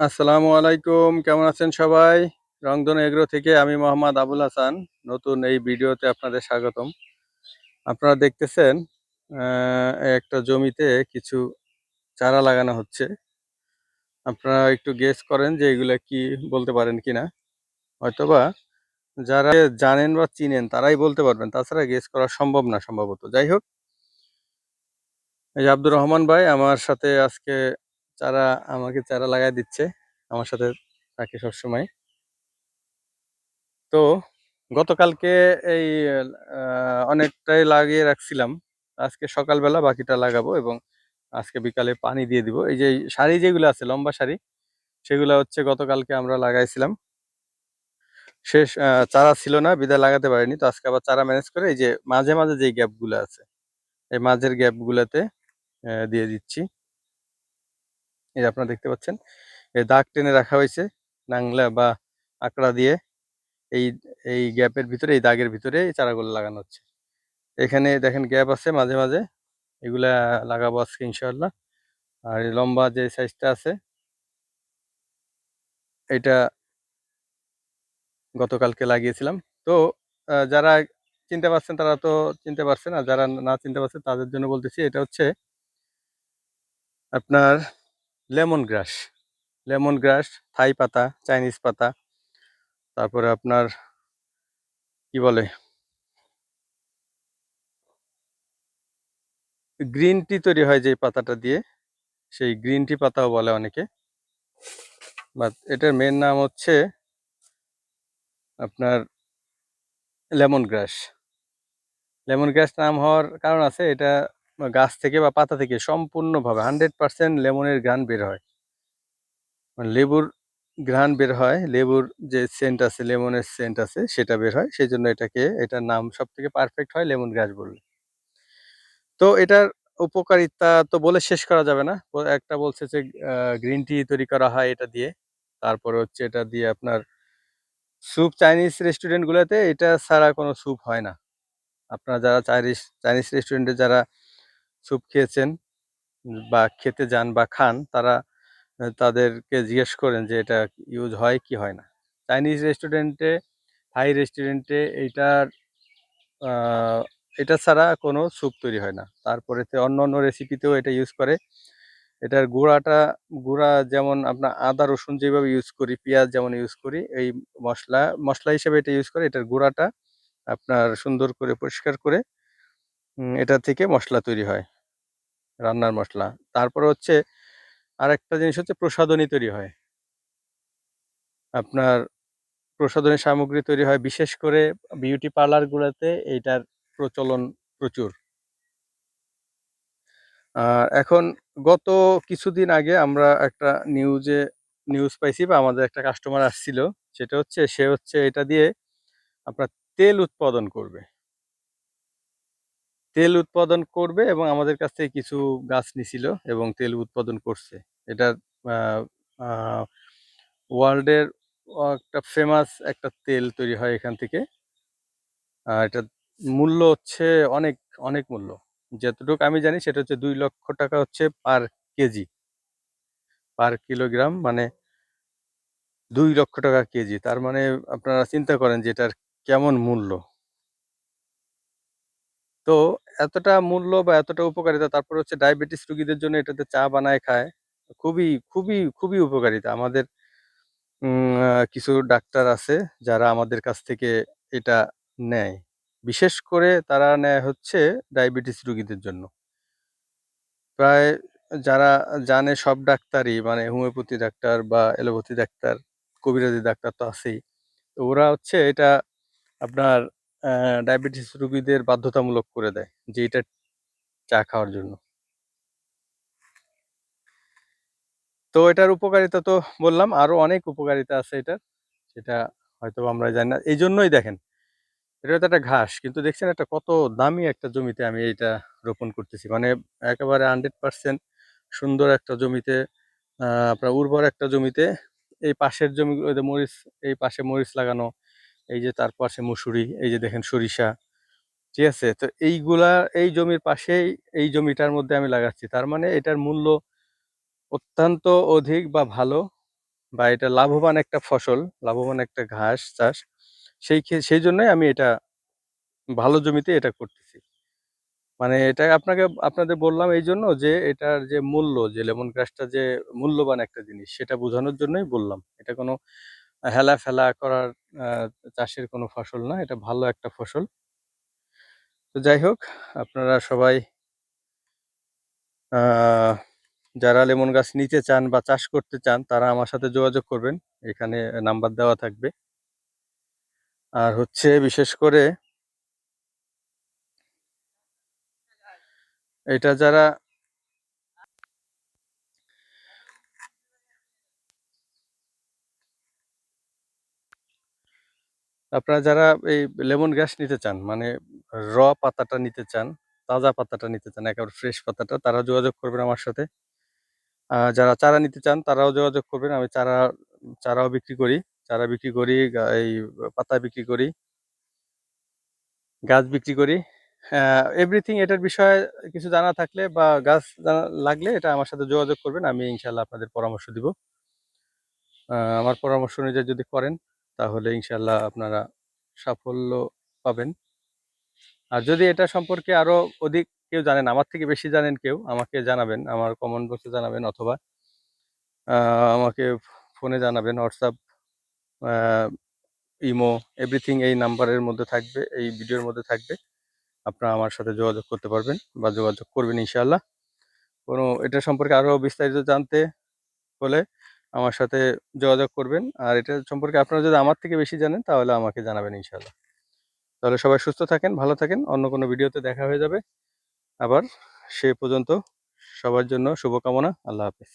আসসালামু আলাইকুম। কেমন আছেন সবাই? রংধনু এগ্রো থেকে আমি মোহাম্মদ আবুল হাসান। নতুন এই ভিডিওতে আপনাদের স্বাগতম। আপনারা দেখতেছেন একটা জমিতে কিছু চারা লাগানো হচ্ছে। আপনারা একটু গেস করেন যে এগুলা কি, বলতে পারেন কিনা? হয়তোবা যারা জানেন বা চিনেন তারাই বলতে পারবেন। তাছাড়া গেস করা সম্ভব না সম্ভবত। যাই হোক, এই যে আব্দুর রহমান ভাই আমার সাথে আজকে আমাকে চারা লাগায় দিচ্ছে। আমার সাথে থাকে সবসময়। তো গতকালকে এই অনেকটাই লাগিয়ে রাখছিলাম। আজকে সকালবেলা বাকিটা লাগাবো এবং আজকে বিকালে পানি দিয়ে দিব। এই যে সারি যেগুলো আছে, লম্বা সারি, সেগুলো হচ্ছে গতকালকে আমরা লাগাইছিলাম। শেষ চারা ছিল না, বিদায় লাগাতে পারিনি। তো আজকে আবার চারা ম্যানেজ করে এই যে মাঝে মাঝে যে গ্যাপগুলো আছে, এই মাঝের গ্যাপগুলোতে দিয়ে দিচ্ছি। এই যে আপনারা দেখতে পাচ্ছেন, এই দাগ টেনে রাখা হয়েছে নাংলা বা আকড়া দিয়ে। এই এই গ্যাপের ভিতরে, এই দাগের ভিতরে এই চারাগুলো লাগানো হচ্ছে। এখানে দেখেন গ্যাপ আছে মাঝে মাঝে, এগুলা লাগাবো আজকে ইনশাআল্লাহ। আর এই লম্বা যে সাইজটা আছে, এটা গতকালকে লাগিয়েছিলাম। তো যারা চিনতে পারছেন তারা তো চিনতে পারছেন, আর যারা না চিনতে পারছেন তাদের জন্য বলতেছি, এটা হচ্ছে আপনার লেমন গ্রাস। লেমন গ্রাস, থাই পাতা, চাইনিজ পাতা, তারপরে আপনার কি বলে, গ্রিন টি তৈরি হয় যে পাতাটা দিয়ে, সেই গ্রিন টি পাতাও বলে অনেকে। বাট এটার মেন নাম হচ্ছে আপনার লেমন গ্রাস। লেমন গ্রাস নাম হওয়ার কারণ আছে, এটা গাছ থেকে বা পাতা থেকে সম্পূর্ণভাবে 100% লেমনের ঘ্রাণ বের হয়। মানে লেবুর ঘ্রাণ বের হয়, লেবুর যে সেন্ট আছে, লেমনের সেন্ট আছে, সেটা বের হয়। সেই জন্য এটার নাম সব থেকে পারফেক্ট হয় লেমন গ্রাস বললে। তো এটার উপকারিতা তো বলে শেষ করা যাবে না। একটা বলছে যে গ্রিন টি তৈরি করা হয় এটা দিয়ে। তারপরে হচ্ছে এটা দিয়ে আপনার স্যুপ, চাইনিজ রেস্টুরেন্টগুলোতে এটা ছাড়া কোনো স্যুপ হয় না। আপনারা যারা চাইনিজ রেস্টুরেন্টে যারা স্যুপ খেয়েছেন বা খেতে যান বা খান, তারা তাদেরকে জিজ্ঞেস করেন যে এটা ইউজ হয় কি হয় না। চাইনিজ রেস্টুরেন্টে, থাই রেস্টুরেন্টে আহ, এটা ছাড়া কোনো স্যুপ তৈরি হয় না। তারপরে অন্য অন্য রেসিপিতেও এটা ইউজ করে। এটার গুঁড়া যেমন আপনার আদা রসুন যেভাবে ইউজ করি, পেঁয়াজ যেমন ইউজ করি, এই মশলা মশলা হিসেবে এটা ইউজ করে। এটার গুঁড়াটা আপনার সুন্দর করে পরিষ্কার করে এটা থেকে মশলা তৈরি হয়, রান্নার মশলা। তারপরে হচ্ছে আরেকটা জিনিস হচ্ছে প্রসাধনী তৈরি হয়। আপনার প্রসাধনী সামগ্রী তৈরি হয়, বিশেষ করে বিউটি পার্লারগুলোতে এইটার প্রচলন প্রচুর। আর এখন গত কিছুদিন আগে আমরা একটা নিউজ পাইছি, বা আমাদের একটা কাস্টমার আসছিল। সে হচ্ছে এটা দিয়ে আপনার তেল উৎপাদন করবে। তেল উৎপাদন করবে এবং আমাদের কাছ থেকে কিছু গাছ নিছিল এবং তেল উৎপাদন করছে। এটার ওয়ার্ল্ডের একটা ফেমাস একটা তেল তৈরি হয় এখান থেকে। এটার মূল্য হচ্ছে অনেক অনেক মূল্য। যতটুকু আমি জানি সেটা হচ্ছে 2 লক্ষ টাকা হচ্ছে পার কেজি, পার কিলোগ্রাম, মানে 2 লক্ষ টাকা কেজি। তার মানে আপনারা চিন্তা করেন যে এটার কেমন মূল্য। তো এতটা মূল্য বা এতটা উপকারিতা, তারপর হচ্ছে ডায়াবেটিস রোগীদের জন্য এটাতে চা বানায় খায়। খুবই খুবই খুবই উপকারিতা। আমাদের কিছু ডাক্তার আছে যারা আমাদের কাছ থেকে এটা নেয়। বিশেষ করে তারা নেয় হচ্ছে ডায়াবেটিস রোগীদের জন্য। প্রায় যারা জানে সব ডাক্তারই, মানে হোমিওপ্যাথি ডাক্তার বা এলোপ্যাথি ডাক্তার, কবিরাজি ডাক্তার তো আছেই। তো ওরা হচ্ছে এটা আপনার ডায়াবেটিস রোগীদের বাধ্যতামূলক করে দেয় যে এটা চা খাওয়ার জন্য। তো এটার উপকারিতা তো বললাম, আরো অনেক উপকারিতা আছে এটার, সেটা হয়তো আমরা জানি না। এই জন্যই দেখেন, এটা তো একটা ঘাস, কিন্তু দেখছেন একটা কত দামি একটা জমিতে আমি এটা রোপণ করতেছি। মানে একেবারে 100% সুন্দর একটা জমিতে, আপনার উর্বর একটা জমিতে। এই পাশের জমি, ওই যে মরিচ, এই পাশে মরিচ লাগানো, এই যে তার পাশে মুসুরি, এই যে দেখেন সরিষা, ঠিক আছে। তো এইগুলা এই জমির পাশেই, এই জমিটার মধ্যে আমি লাগাচ্ছি। তার মানে এটার মূল্য অত্যন্ত অধিক বা ভালো। বা এটা লাভবান একটা ফসল, লাভবান একটা ঘাস চাষ। সেই জন্যই আমি এটা ভালো জমিতে এটা করতেছি। মানে এটা আপনাদের বললাম এইজন্য যে এটার যে মূল্য, যে লেমন গ্রাসটা যে মূল্যবান একটা জিনিস সেটা বোঝানোর জন্যই বললাম। এটা কোনো হেলাফেলা করার আ চাষের কোনো ফসল না। এটা ভালো একটা ফসল। তো যাই হোক, আপনারা সবাই আ যারা লেমন গাছ নিতে চান বা চাষ করতে চান তারা আমার সাথে যোগাযোগ করবেন। এখানে নাম্বার দেওয়া থাকবে। আর হচ্ছে বিশেষ করে এটা যারা আপনারা যারা এই লেমন গ্রাস নিতে চান, মানে পাতাটা নিতে চান, তাজা পাতাটা নিতে চান, একেবারে ফ্রেশ পাতাটা, তারা যোগাযোগ করবেন আমার সাথে। যারা চারা নিতে চান তারাও যোগাযোগ করবেন। আমি চারাও বিক্রি করি। চারা বিক্রি করি, এই পাতা বিক্রি করি, গাছ বিক্রি করি। এভরিথিং এটার বিষয়ে কিছু জানা থাকলে বা গাছ জানা লাগলে এটা আমার সাথে যোগাযোগ করবেন। আমি ইনশাআল্লাহ আপনাদের পরামর্শ দিব। আমার পরামর্শ অনুযায়ী যদি করেন তাহলে ইনশাআল্লাহ আপনারা সাফল্য পাবেন। আর যদি এটা সম্পর্কে আরো অধিক কেউ জানেন, আমার থেকে বেশি জানেন কেউ, আমাকে জানাবেন। আমার কমেন্ট বক্সে জানাবেন অথবা আ আমাকে ফোনে জানাবেন। WhatsApp, আ ইমো, এভরিথিং এই নাম্বারের মধ্যে থাকবে, এই ভিডিওর মধ্যে থাকবে। আপনারা আমার সাথে যোগাযোগ করতে পারবেন বা যোগাযোগ করবেন ইনশাআল্লাহ। এটা সম্পর্কে আরো বিস্তারিত জানতে হলে আমার সাথে যোগাযোগ করবেন। আর এটা সম্পর্কে আপনারা যদি আমার থেকে বেশি জানেন তাহলে আমাকে জানাবেন ইনশাআল্লাহ। তাহলে সবাই সুস্থ থাকেন, ভালো থাকেন। অন্য কোনো ভিডিওতে দেখা হয়ে যাবে আবার। সে পর্যন্ত সবার জন্য শুভকামনা। আল্লাহ হাফেজ।